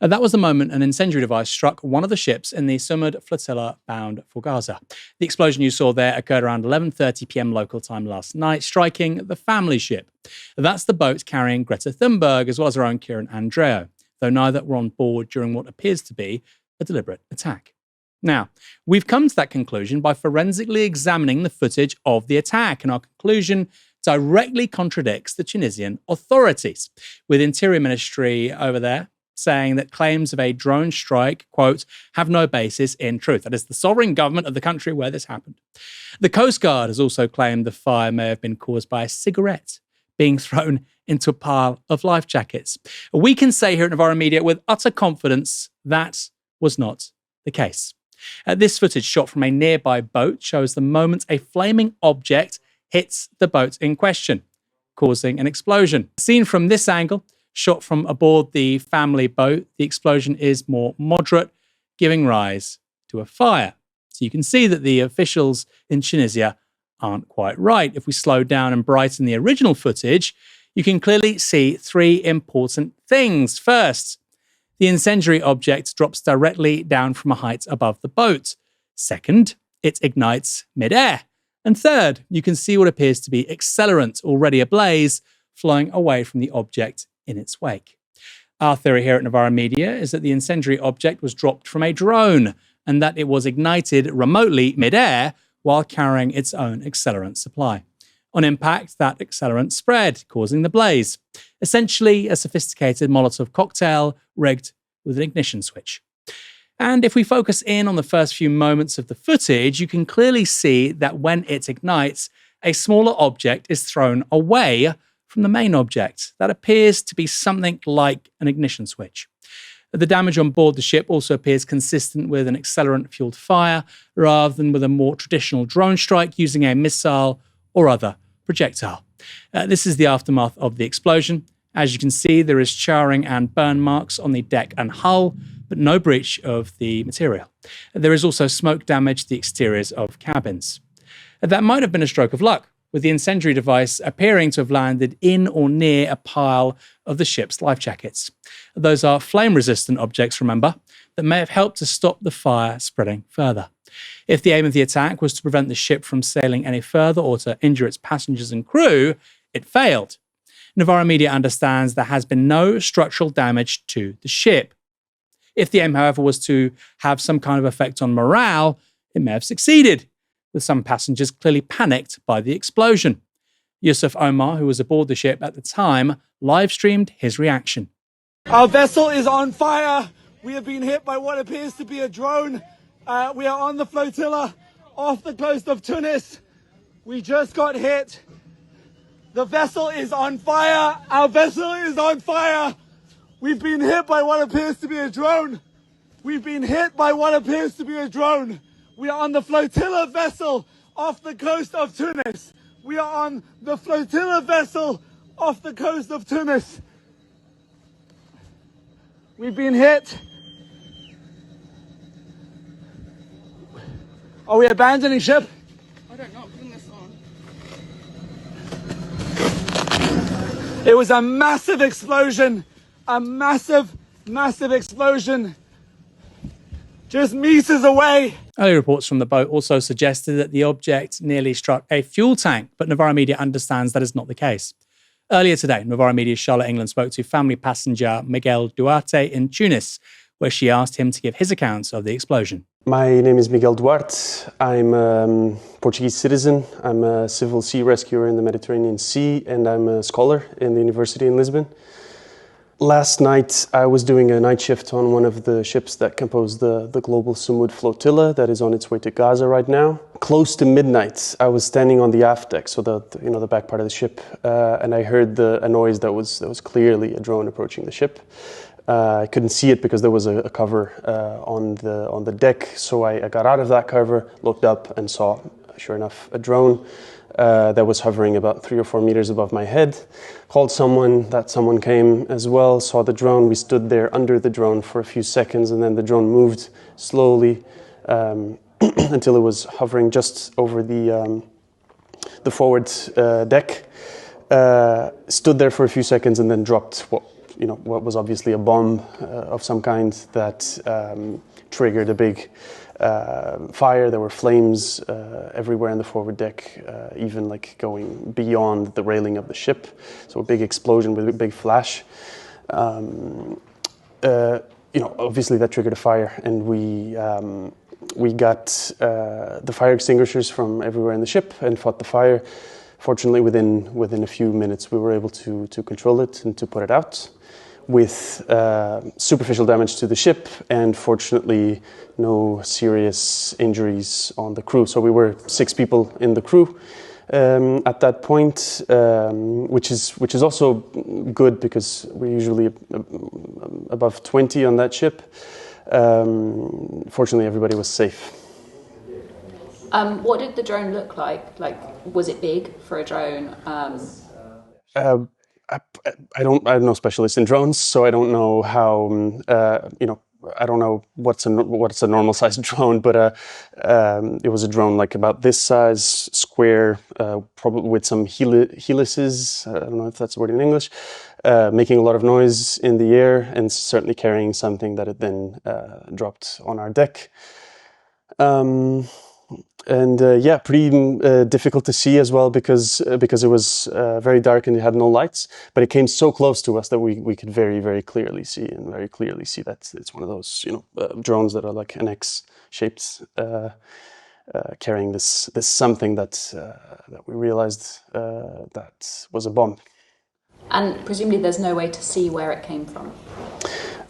And that was the moment an incendiary device struck one of the ships in the Sumud flotilla bound for Gaza. The explosion you saw there occurred around 11:30 p.m. local time last night, striking the family ship. That's the boat carrying Greta Thunberg, as well as her own Kieran Andreo, though neither were on board during what appears to be a deliberate attack. Now, we've come to that conclusion by forensically examining the footage of the attack, and our conclusion directly contradicts the Tunisian authorities, with Interior Ministry over there saying that claims of a drone strike, quote, have no basis in truth. That is the sovereign government of the country where this happened. The Coast Guard has also claimed the fire may have been caused by a cigarette being thrown into a pile of life jackets. We can say here at Novara Media with utter confidence that was not the case. This footage shot from a nearby boat shows the moment a flaming object hits the boat in question, causing an explosion. Seen from this angle, shot from aboard the family boat, the explosion is more moderate, giving rise to a fire. So you can see that the officials in Tunisia aren't quite right. If we slow down and brighten the original footage, you can clearly see three important things. First, the incendiary object drops directly down from a height above the boat. Second, it ignites mid-air. And third, you can see what appears to be accelerant already ablaze flowing away from the object in its wake. Our theory here at Novara Media is that the incendiary object was dropped from a drone and that it was ignited remotely mid-air while carrying its own accelerant supply. On impact, that accelerant spread, causing the blaze. Essentially, a sophisticated Molotov cocktail rigged with an ignition switch. And if we focus in on the first few moments of the footage, you can clearly see that when it ignites, a smaller object is thrown away from the main object. That appears to be something like an ignition switch. The damage on board the ship also appears consistent with an accelerant-fueled fire rather than with a more traditional drone strike using a missile or other projectile. This is the aftermath of the explosion. As you can see, there is charring and burn marks on the deck and hull, but no breach of the material. There is also smoke damage to the exteriors of cabins. That might have been a stroke of luck, with the incendiary device appearing to have landed in or near a pile of the ship's life jackets. Those are flame-resistant objects, remember, that may have helped to stop the fire spreading further. If the aim of the attack was to prevent the ship from sailing any further or to injure its passengers and crew, it failed. Novara Media understands there has been no structural damage to the ship. If the aim, however, was to have some kind of effect on morale, it may have succeeded, with some passengers clearly panicked by the explosion. Yusuf Omar, who was aboard the ship at the time, live-streamed his reaction. Our vessel is on fire. We have been hit by what appears to be a drone. We are on the flotilla off the coast of Tunis. We just got hit. The vessel is on fire. Our vessel is on fire. We've been hit by what appears to be a drone. We've been hit by what appears to be a drone. We are on the flotilla vessel off the coast of Tunis. We are on the flotilla vessel off the coast of Tunis. We've been hit. Are we abandoning ship? I don't know, putting this on. It was a massive explosion. A massive explosion. Just meters away. Early reports from the boat also suggested that the object nearly struck a fuel tank, but Novara Media understands that is not the case. Earlier today, Novara Media's Charlotte England spoke to family passenger Miguel Duarte in Tunis, where she asked him to give his account of the explosion. My name is Miguel Duarte. I'm a Portuguese citizen. I'm a civil sea rescuer in the Mediterranean Sea, and I'm a scholar in the university in Lisbon. Last night, I was doing a night shift on one of the ships that compose the global Sumud Flotilla that is on its way to Gaza right now. Close to midnight, I was standing on the aft deck, so the back part of the ship, and I heard a noise that was clearly a drone approaching the ship. I couldn't see it because there was a cover on the deck, so I got out of that cover, looked up, and saw, sure enough, a drone that was hovering about 3 or 4 meters above my head. Called someone, that someone came as well, saw the drone. We stood there under the drone for a few seconds, and then the drone moved slowly until it was hovering just over the forward deck. Stood there for a few seconds and then dropped what what was obviously a bomb of some kind that triggered a big fire. There were flames everywhere in the forward deck, even like going beyond the railing of the ship. So a big explosion with a big flash. Obviously that triggered a fire, and we got the fire extinguishers from everywhere in the ship and fought the fire. Fortunately, within a few minutes, we were able to control it and to put it out with superficial damage to the ship, and fortunately no serious injuries on the crew. So we were 6 people in the crew at that point, which is also good because we're usually above 20 on that ship. Fortunately, everybody was safe. What did the drone look like? Like, was it big for a drone? I'm no specialist in drones, so I don't know how. I don't know what's a normal sized drone, but it was a drone like about this size, square, probably with some helices. I don't know if that's a word in English. Making a lot of noise in the air, and certainly carrying something that had then dropped on our deck. Pretty difficult to see as well because it was very dark and it had no lights. But it came so close to us that we could very, very clearly see that it's one of those drones that are like an X shaped, carrying this something that we realized that was a bomb. And presumably, there's no way to see where it came from.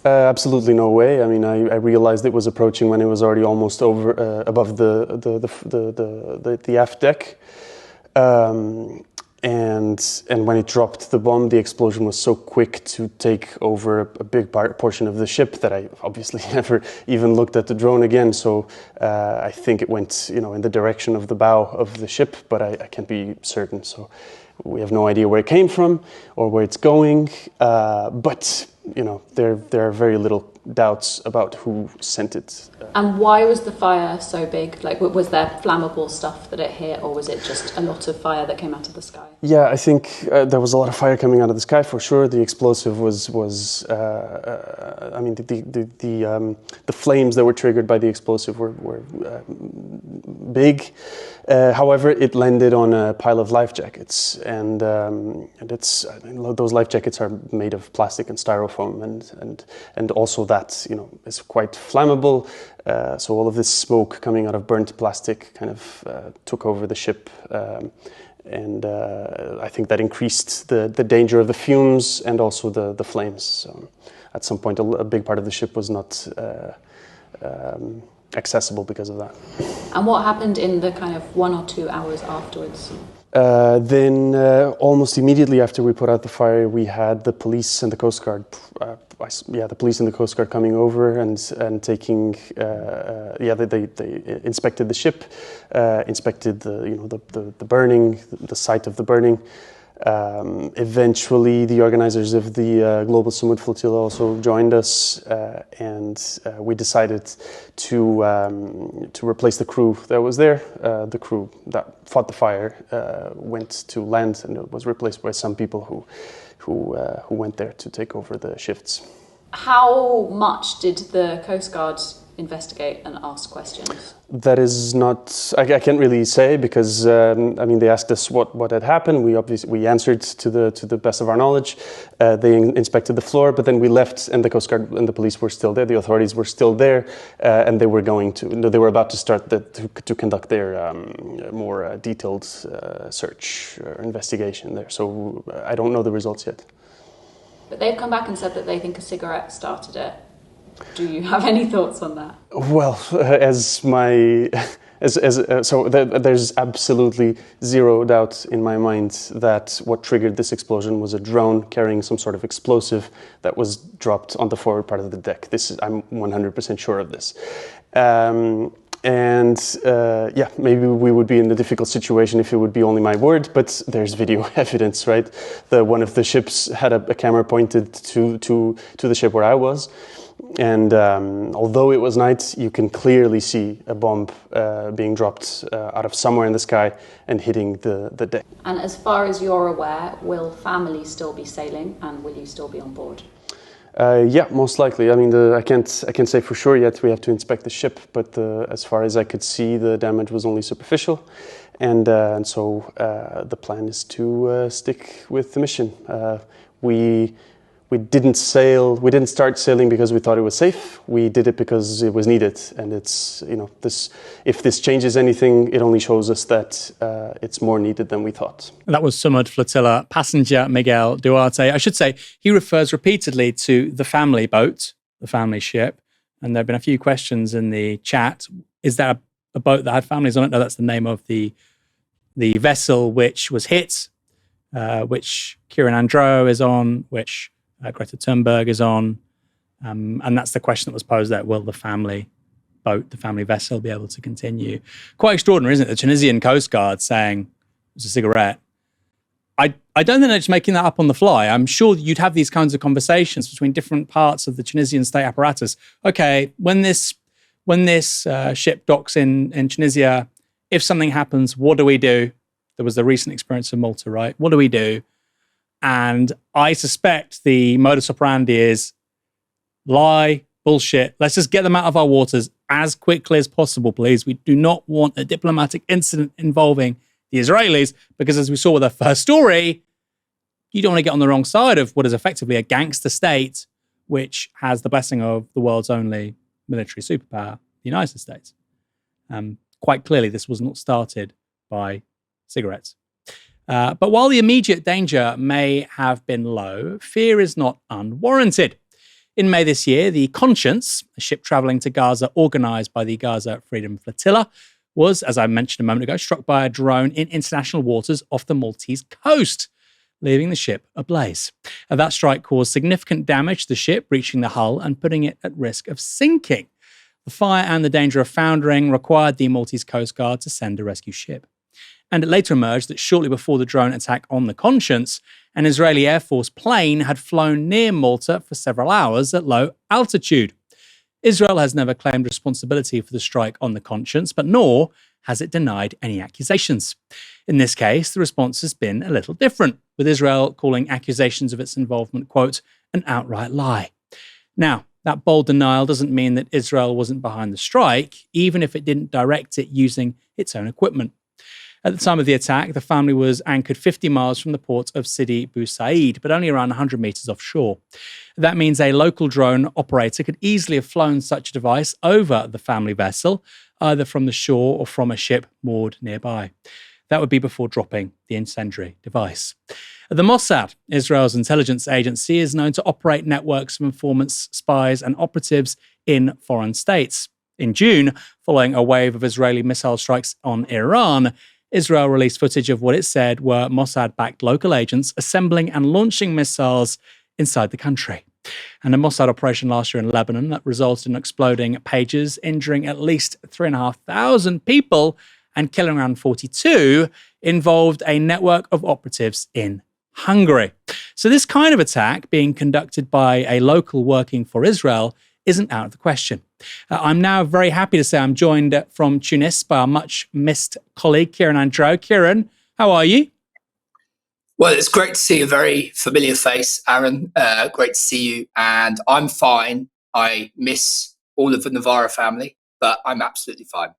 Absolutely no way. I mean, I realized it was approaching when it was already almost over above the aft deck, and when it dropped the bomb, the explosion was so quick to take over a big portion of the ship that I obviously never even looked at the drone again. So I think it went, in the direction of the bow of the ship, but I can't be certain. So we have no idea where it came from or where it's going, but. There are very little doubts about who sent it. And why was the fire so big? Like, was there flammable stuff that it hit, or was it just a lot of fire that came out of the sky? Yeah, I think there was a lot of fire coming out of the sky for sure. The explosive was I mean, the flames that were triggered by the explosive were big. However, it landed on a pile of life jackets, and those life jackets are made of plastic and styrofoam, and also that is quite flammable. So all of this smoke coming out of burnt plastic kind of took over the ship, and I think that increased the danger of the fumes and also the flames. So at some point, a big part of the ship was not accessible because of that. And what happened in the kind of 1 or 2 hours afterwards? Then almost immediately after we put out the fire, we had the police and the Coast Guard. The police and the Coast Guard coming over and taking. They inspected the ship, inspected the burning, the site of the burning. Eventually, the organizers of the Global Sumud Flotilla also joined us, and we decided to replace the crew that was there. The crew that fought the fire went to land, and it was replaced by some people who went there to take over the shifts. How much did the Coast Guard investigate and ask questions? That is not, I can't really say because they asked us what had happened. We answered to the best of our knowledge. They inspected the floor, but then we left, and the Coast Guard and the police were still there. The authorities were still there, and they were about to start to conduct their more detailed search or investigation there. So I don't know the results yet. But they've come back and said that they think a cigarette started it. Do you have any thoughts on that? Well, there's absolutely zero doubt in my mind that what triggered this explosion was a drone carrying some sort of explosive that was dropped on the forward part of the deck. I'm 100% sure of this. Maybe we would be in a difficult situation if it would be only my word, but there's video evidence, right? One of the ships had a camera pointed to the ship where I was. And although it was night, you can clearly see a bomb being dropped out of somewhere in the sky and hitting the deck. And as far as you're aware, will family still be sailing and will you still be on board? Yeah, most likely. I mean, I can't say for sure yet. We have to inspect the ship, but as far as I could see, the damage was only superficial, and so the plan is to stick with the mission. We didn't sail. We didn't start sailing because we thought it was safe. We did it because it was needed, and it's this. If this changes anything, it only shows us that it's more needed than we thought. That was Sumud Flotilla passenger Miguel Duarte. I should say he refers repeatedly to the family boat, the family ship, and there have been a few questions in the chat. Is that a boat that had families on it? No, that's the name of the vessel which was hit, which Kieran Andro is on, which Greta Thunberg is on, and that's the question that was posed there. Will the family boat, the family vessel, be able to continue? Quite extraordinary, isn't it? The Tunisian Coast Guard saying it was a cigarette. I don't think they're just making that up on the fly. I'm sure you'd have these kinds of conversations between different parts of the Tunisian state apparatus. Okay, when this ship docks in Tunisia, if something happens, what do we do? There was the recent experience in Malta, right? What do we do? And I suspect the modus operandi is lie, bullshit. Let's just get them out of our waters as quickly as possible, please. We do not want a diplomatic incident involving the Israelis, because as we saw with our first story, you don't want to get on the wrong side of what is effectively a gangster state, which has the blessing of the world's only military superpower, the United States. Quite clearly, this was not started by cigarettes. But while the immediate danger may have been low, fear is not unwarranted. In May this year, the Conscience, a ship traveling to Gaza organised by the Gaza Freedom Flotilla, was, as I mentioned a moment ago, struck by a drone in international waters off the Maltese coast, leaving the ship ablaze. That strike caused significant damage to the ship, breaching the hull and putting it at risk of sinking. The fire and the danger of foundering required the Maltese Coast Guard to send a rescue ship. And it later emerged that shortly before the drone attack on the Conscience, an Israeli Air Force plane had flown near Malta for several hours at low altitude. Israel has never claimed responsibility for the strike on the Conscience, but nor has it denied any accusations. In this case, the response has been a little different, with Israel calling accusations of its involvement, quote, an outright lie. Now, that bold denial doesn't mean that Israel wasn't behind the strike, even if it didn't direct it using its own equipment. At the time of the attack, the family was anchored 50 miles from the port of Sidi Bou Said, but only around 100 meters offshore. That means a local drone operator could easily have flown such a device over the family vessel, either from the shore or from a ship moored nearby. That would be before dropping the incendiary device. The Mossad, Israel's intelligence agency, is known to operate networks of informants, spies, and operatives in foreign states. In June, following a wave of Israeli missile strikes on Iran, Israel released footage of what it said were Mossad-backed local agents assembling and launching missiles inside the country. And a Mossad operation last year in Lebanon that resulted in exploding pages, injuring at least 3,500 people and killing around 42, involved a network of operatives in Hungary. So this kind of attack being conducted by a local working for Israel isn't out of the question. I'm now very happy to say I'm joined from Tunis by our much-missed colleague, Kieran Andro. Kieran, how are you? Well, it's great to see a very familiar face, Aaron. Great to see you. And I'm fine. I miss all of the Novara family, but I'm absolutely fine.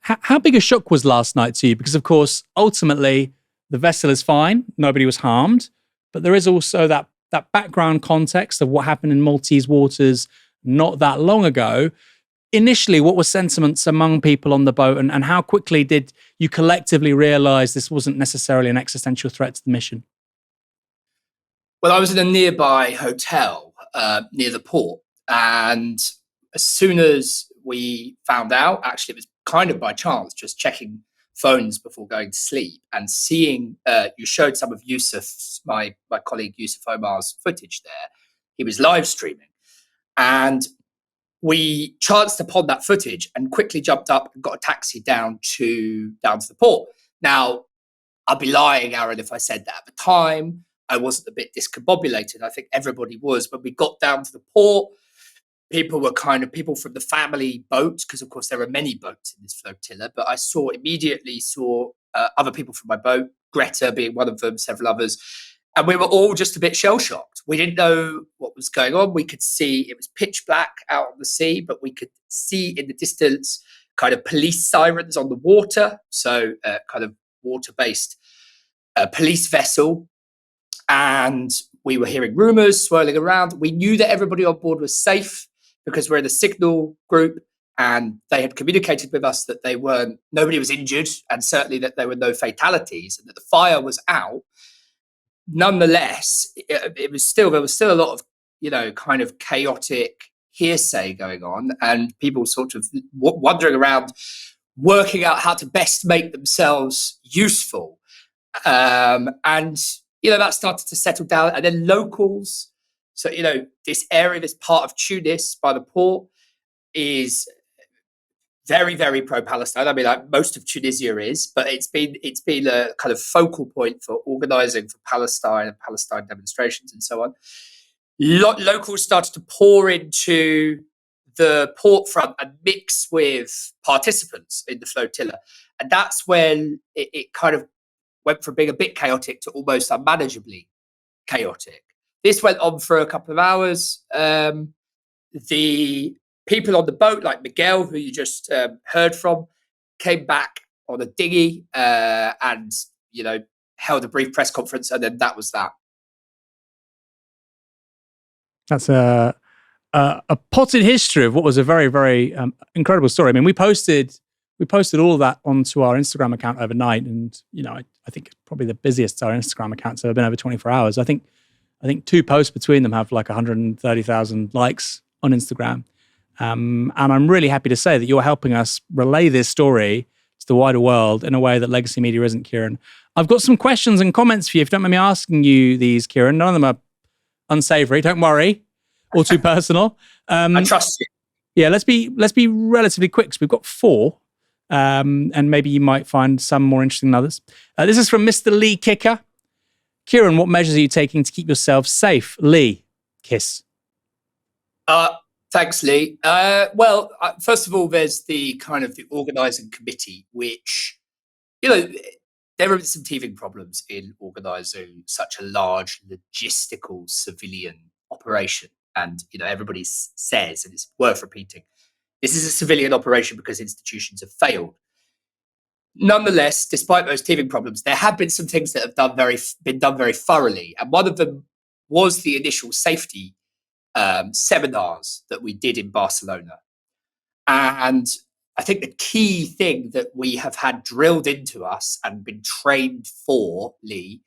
How big a shock was last night to you? Because, of course, ultimately, the vessel is fine. Nobody was harmed. But there is also that background context of what happened in Maltese waters not that long ago. Initially, what were sentiments among people on the boat, and how quickly did you collectively realize this wasn't necessarily an existential threat to the mission? Well, I was in a nearby hotel near the port. And as soon as we found out, actually, it was kind of by chance, just checking phones before going to sleep and seeing, you showed some of Yusuf's, my colleague Yusuf Omar's footage there. He was live streaming. And we chanced upon that footage and quickly jumped up and got a taxi down to the port. Now, I'd be lying, Aaron, if I said that at the time I wasn't a bit discombobulated. I think everybody was. When we got down to the port, people were people from the family boat, because of course there are many boats in this flotilla, but I immediately saw other people from my boat, Greta being one of them, several others. And we were all just a bit shell-shocked. We didn't know what was going on. We could see it was pitch black out on the sea, but we could see in the distance kind of police sirens on the water, so kind of water-based police vessel. And we were hearing rumours swirling around. We knew that everybody on board was safe because we're in a signal group, and they had communicated with us that nobody was injured, and certainly that there were no fatalities, and that the fire was out. Nonetheless, there was still a lot of, kind of chaotic hearsay going on, and people sort of wandering around, working out how to best make themselves useful. And, that started to settle down. And then locals, so, this area, this part of Tunis by the port is very, very pro-Palestine. I mean, like most of Tunisia is, but it's been a kind of focal point for organising for Palestine and Palestine demonstrations and so on. Locals started to pour into the port front and mix with participants in the flotilla, and that's when it kind of went from being a bit chaotic to almost unmanageably chaotic. This went on for a couple of hours. The people on the boat, like Miguel, who you just heard from, came back on a dinghy and, held a brief press conference, and then that was that. That's a potted history of what was a very, very incredible story. I mean, we posted all of that onto our Instagram account overnight, and I think it's probably the busiest our Instagram accounts have been over 24 hours. I think 2 posts between them have like 130,000 likes on Instagram. And I'm really happy to say that you're helping us relay this story to the wider world in a way that legacy media isn't, Kieran. I've got some questions and comments for you. If you don't mind me asking you these, Kieran, none of them are unsavory. Don't worry, or too personal. I trust you. Yeah, let's be relatively quick. So we've got 4, and maybe you might find some more interesting than others. This is from Mr. Lee Kicker. Kieran, what measures are you taking to keep yourself safe? Lee, kiss. Thanks, Lee. First of all, there's the kind of the organising committee, which, there are some teething problems in organising such a large logistical civilian operation. And, everybody says, and it's worth repeating, this is a civilian operation because institutions have failed. Nonetheless, despite those teething problems, there have been some things that have been done very thoroughly. And one of them was the initial safety seminars that we did in Barcelona. And I think the key thing that we have had drilled into us and been trained for, Lee,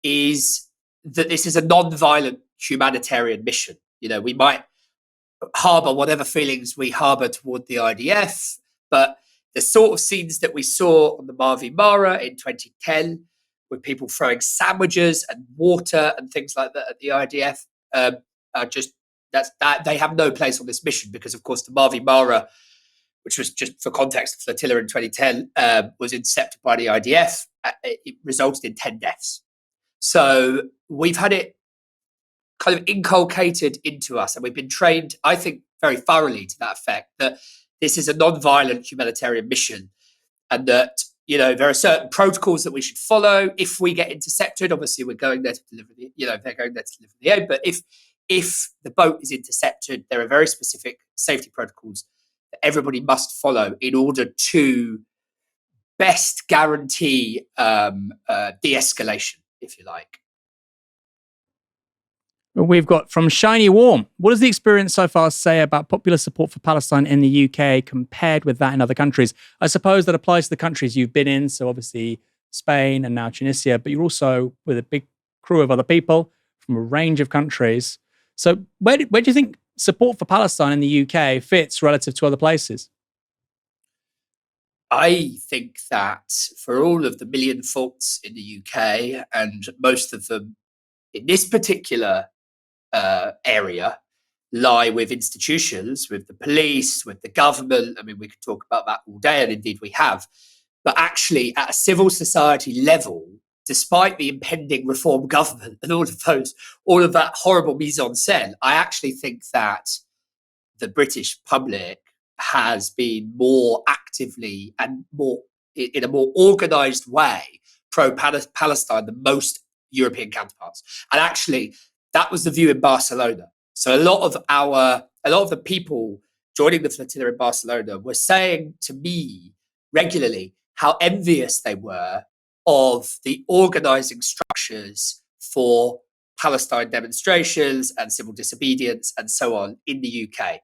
is that this is a non-violent humanitarian mission. We might harbour whatever feelings we harbour toward the IDF, but the sort of scenes that we saw on the Mavi Mara in 2010, with people throwing sandwiches and water and things like that at the IDF, are just they have no place on this mission, because, of course, the Mavi Mara, which was, just for context, Flotilla in 2010, was intercepted by the IDF. It resulted in 10 deaths. So we've had it kind of inculcated into us, and we've been trained, I think, very thoroughly to that effect, that this is a non-violent humanitarian mission, and that, there are certain protocols that we should follow. If we get intercepted, obviously we're going there to deliver they're going there to deliver the aid. But if the boat is intercepted, there are very specific safety protocols that everybody must follow in order to best guarantee de-escalation, if you like. We've got from Shiny Warm. What does the experience so far say about popular support for Palestine in the UK compared with that in other countries? I suppose that applies to the countries you've been in, so obviously Spain and now Tunisia, but you're also with a big crew of other people from a range of countries. So where do you think support for Palestine in the UK fits relative to other places? I think that for all of the million faults in the UK, and most of them in this particular area lie with institutions, with the police, with the government. I mean, we could talk about that all day, and indeed we have. But actually, at a civil society level, despite the impending reform government and all of that horrible mise en scène, I actually think that the British public has been more actively and more in a more organised way pro-Palestine than most European counterparts. And actually, that was the view in Barcelona. So a lot of the people joining the flotilla in Barcelona were saying to me regularly how envious they were of the organizing structures for Palestine demonstrations and civil disobedience and so on in the UK.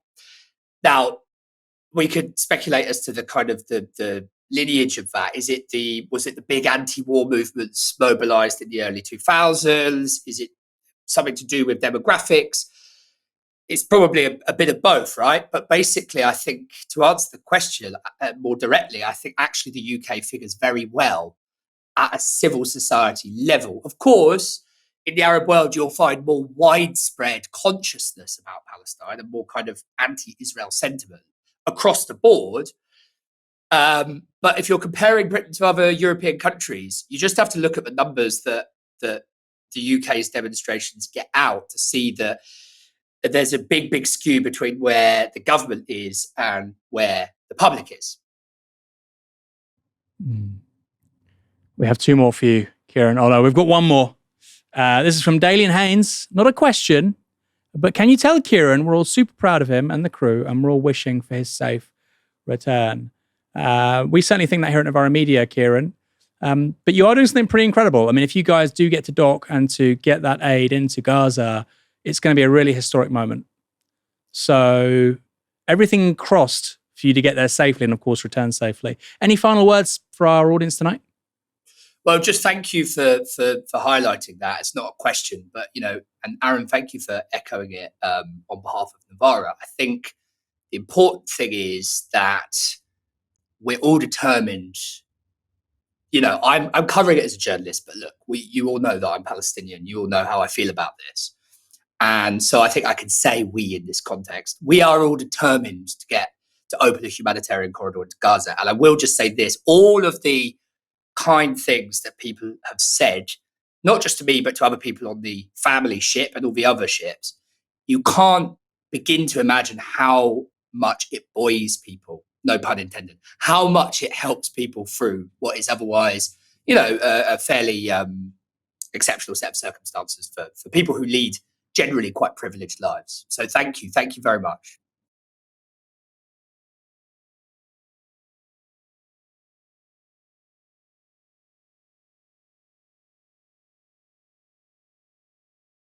Now, we could speculate as to the kind of the lineage of that. Was it the big anti-war movements mobilized in the early 2000s? Is it something to do with demographics? It's probably a bit of both, right? But basically, I think to answer the question more directly, I think actually the UK figures very well at a civil society level. Of course, in the Arab world, you'll find more widespread consciousness about Palestine and more kind of anti-Israel sentiment across the board. But if you're comparing Britain to other European countries, you just have to look at the numbers that the UK's demonstrations get out to see that there's a big skew between where the government is and where the public is. We have two more for you, Kieran. Oh no, we've got one more. This is from Dalian Haynes. Not a question, but can you tell Kieran we're all super proud of him and the crew, and we're all wishing for his safe return. We certainly think that here at Novara Media, Kieran. But you are doing something pretty incredible. I mean, if you guys do get to dock and to get that aid into Gaza, it's going to be a really historic moment. So everything crossed for you to get there safely and, of course, return safely. Any final words for our audience tonight? Well, just thank you for highlighting that. It's not a question, but, and Aaron, thank you for echoing it on behalf of Novara. I think the important thing is that we're all determined. I'm covering it as a journalist, but look, you all know that I'm Palestinian. You all know how I feel about this. And so I think I can say we in this context. We are all determined to open a humanitarian corridor into Gaza. And I will just say this, all of the kind things that people have said, not just to me, but to other people on the family ship and all the other ships, you can't begin to imagine how much it buoys people, no pun intended, how much it helps people through what is otherwise, a fairly exceptional set of circumstances for people who lead generally quite privileged lives. So thank you very much.